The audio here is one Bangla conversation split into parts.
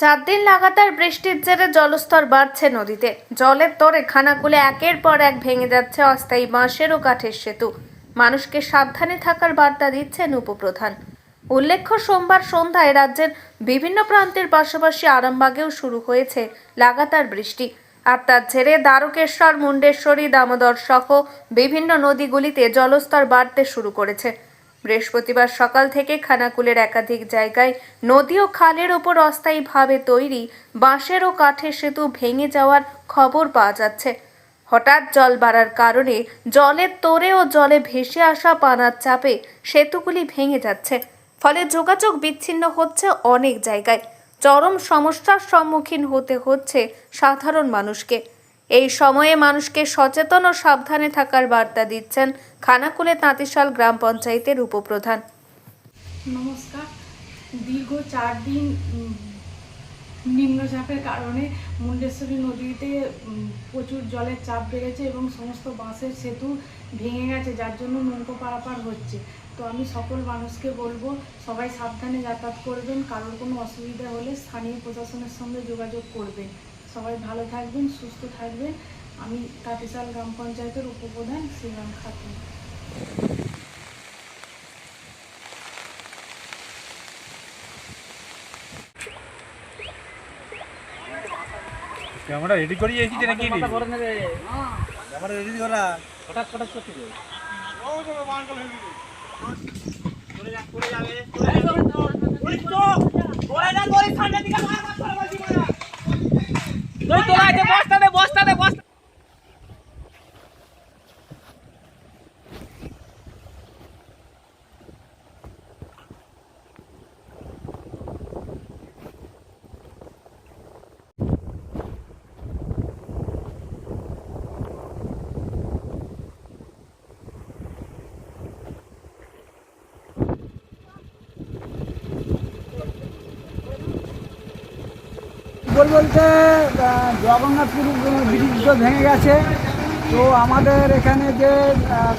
4 দিন লাগাতার বৃষ্টির জেরে জলস্তর বাড়ছে নদীতে। জলের তোড়ে খানাকুলে একের পর এক ভেঙে যাচ্ছে অস্থায়ী বাঁশের ও কাঠের সেতু। মানুষকে সাবধানে থাকার বার্তা দিচ্ছেন উপপ্রধান। উল্লেখ্য, সোমবার সন্ধ্যায় রাজ্যের বিভিন্ন প্রান্তের পাশাপাশি আরামবাগেও শুরু হয়েছে লাগাতার বৃষ্টি। আর তার জেরে দ্বারকেশ্বর, মুন্ডেশ্বরী, দামোদর সহ বিভিন্ন নদীগুলিতে জলস্তর বাড়তে শুরু করেছে। বৃহস্পতিবার সকাল থেকে খানাকুলের একাধিক জায়গায় নদী ও খালের ওপর অস্থায়ীভাবে তৈরি বাঁশের ও কাঠের সেতু ভেঙে যাওয়ার খবর পাওয়া যাচ্ছে। হঠাৎ জল বাড়ার কারণে জলের তোড়ে ও জলে ভেসে আসা পানার চাপে সেতুগুলি ভেঙে যাচ্ছে। ফলে যোগাযোগ বিচ্ছিন্ন হচ্ছে অনেক জায়গায়। চরম সমস্যার সম্মুখীন হতে হচ্ছে সাধারণ মানুষকে। এই সময়ে মানুষকে সচেতন ও সাবধানে থাকার বার্তা দিচ্ছেন খানাকুলে তাঁতিশাল গ্রাম পঞ্চায়েতের উপপ্রধান। নমস্কার। দীর্ঘ 4 দিন নিম্নচাপের কারণে মুন্ডেশ্বরী নদীতে প্রচুর জলের চাপ বেড়েছে এবং সমস্ত বাঁশের সেতু ভেঙে গেছে, যার জন্য নৌকো পারাপার হচ্ছে। তো আমি সকল মানুষকে বলবো, সবাই সাবধানে যাতায়াত করবেন। কারোর কোনো অসুবিধা হলে স্থানীয় প্রশাসনের সঙ্গে যোগাযোগ করবেন। সবাই ভালো থাকবেন, সুস্থ থাকবেন। আমি তাঁতিশাল গ্রাম পঞ্চায়েতের উপপ্রধান শ্রীরাম খাতুন। আমরা রেডি করি এসেছি নাকি আমরা রেডি করা হঠাৎ হঠাৎ করতে যাবে বস্তাতে বলতে জগন্নাথপুর ব্রিজ ভেঙে গেছে। তো আমাদের এখানে যে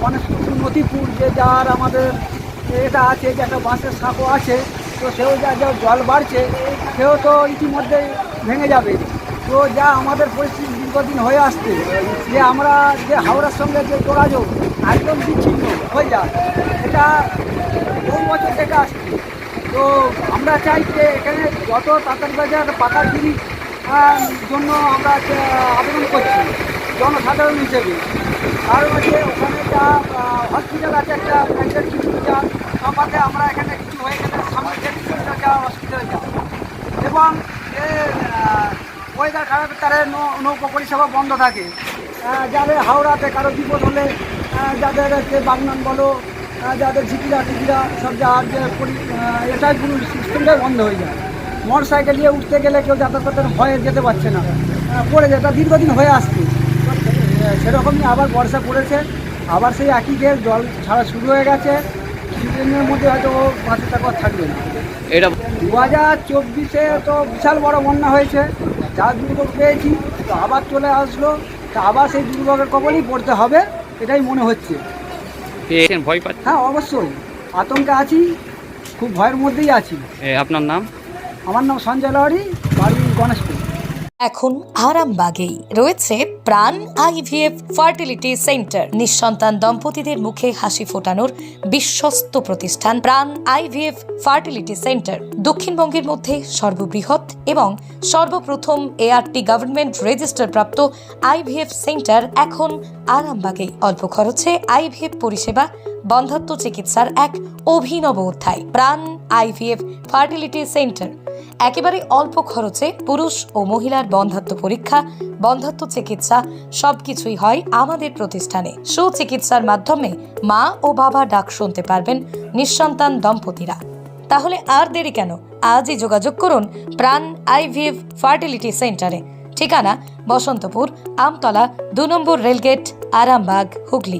গণেশপুর নথিপুর যে যার আমাদের এটা আছে, যে একটা বাঁশের সাঁকো আছে, তো সেও যা জল বাড়ছে সেও তো ইতিমধ্যেই ভেঙে যাবে। তো যা আমাদের পরিস্থিতি দীর্ঘদিন হয়ে আসছে, যে আমরা যে হাওড়ার সঙ্গে যে যোগাযোগ একদম বিচ্ছিন্ন হয়ে যায়, এটা বহু বছর থেকে আসছে। তো আমরা চাই যে এখানে যত তাঁতের বাজার পাতার জিনিস জন্য আমরা আবেদন করছি জনসাধারণ হিসেবে। কারণ হচ্ছে ওখানে যা হসপিটাল আছে, একটা যা আমাকে আমরা এখানে কিছু হয়ে গেলে সামনে যা হসপিটালে যাওয়া, এবং যে ওয়েদার খারাপের তারে নৌকো পরিষেবা বন্ধ থাকে। যাদের হাওড়াতে কারো বিপদ হলে, যাদের হচ্ছে বাগনান বলো, যাদের ঝিকিরা টিকিরা সব যাওয়ার যে এটাই পুরো সিস্টেমটাই বন্ধ হয়ে যায়। মোটর সাইকেল নিয়ে উঠতে গেলে কেউ যাতায়াত করতে ভয়ে যেতে পারছে না, পড়ে যেটা দীর্ঘদিন হয়ে আসছে। সেরকমই আবার বর্ষা পড়েছে, আবার সেই একই যে জল ছাড়া শুরু হয়ে গেছে। কিছুদিনের মধ্যে হয়তো ও পাশে টাকা থাকবে না। এটা 2024-এ তো বিশাল বড় বন্যা হয়েছে, যা দুর্ভোগ পেয়েছি, তো আবার চলে আসলো, তো আবার সেই দুর্ভোগের কবলেই পড়তে হবে এটাই মনে হচ্ছে। ভয় পাচ্ছেন? হ্যাঁ, অবশ্যই আতঙ্কে আছি, খুব ভয়ের মধ্যেই আছি। আপনার নাম? আমার নাম সঞ্জয় লাহরি, বাড়ি গণেশপুর। এখন আরামবাগেই রয়েছে প্রাণ আইভিএফ ফার্টিলিটি সেন্টার। নিঃসন্তান দম্পতিদের মুখে হাসি ফোটানোর বিশ্বস্ত প্রতিষ্ঠান প্রাণ আইভিএফ ফার্টিলিটি সেন্টার দক্ষিণবঙ্গের মধ্যে সর্ববৃহৎ এবং সর্বপ্রথম ART গভর্নমেন্ট রেজিস্টার প্রাপ্ত আইভিএফ সেন্টার এখন আরামবাগেই। অল্প খরচে আইভিএফ পরিষেবা, বন্ধ্যাত্ব চিকিৎসার এক অভিনব অধ্যায়। প্রাণ আইভিএফ ফার্টিলিটি সেন্টার একেবারে অল্প খরচে পুরুষ ও মহিলার বন্ধ্যাত্ব পরীক্ষা, বন্ধ্যাত্ব চিকিৎসা সবকিছুই হয় আমাদের প্রতিষ্ঠানে। সুচিকিৎসার মাধ্যমে মা ও বাবা ডাক শুনতে পারবেন নিঃসন্তান দম্পতিরা। তাহলে আর দেরি কেন? আজই যোগাযোগ করুন প্রাণ আইভিএফ ফার্টিলিটি সেন্টারে। ঠিকানা বসন্তপুর, আমতলা, 2 নম্বর রেলগেট, আরামবাগ, হুগলি।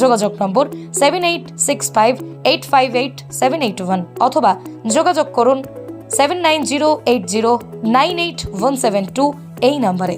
যোগাযোগ নম্বর 7865858781 অথবা যোগাযোগ করুন 7908098172 এই নম্বরে।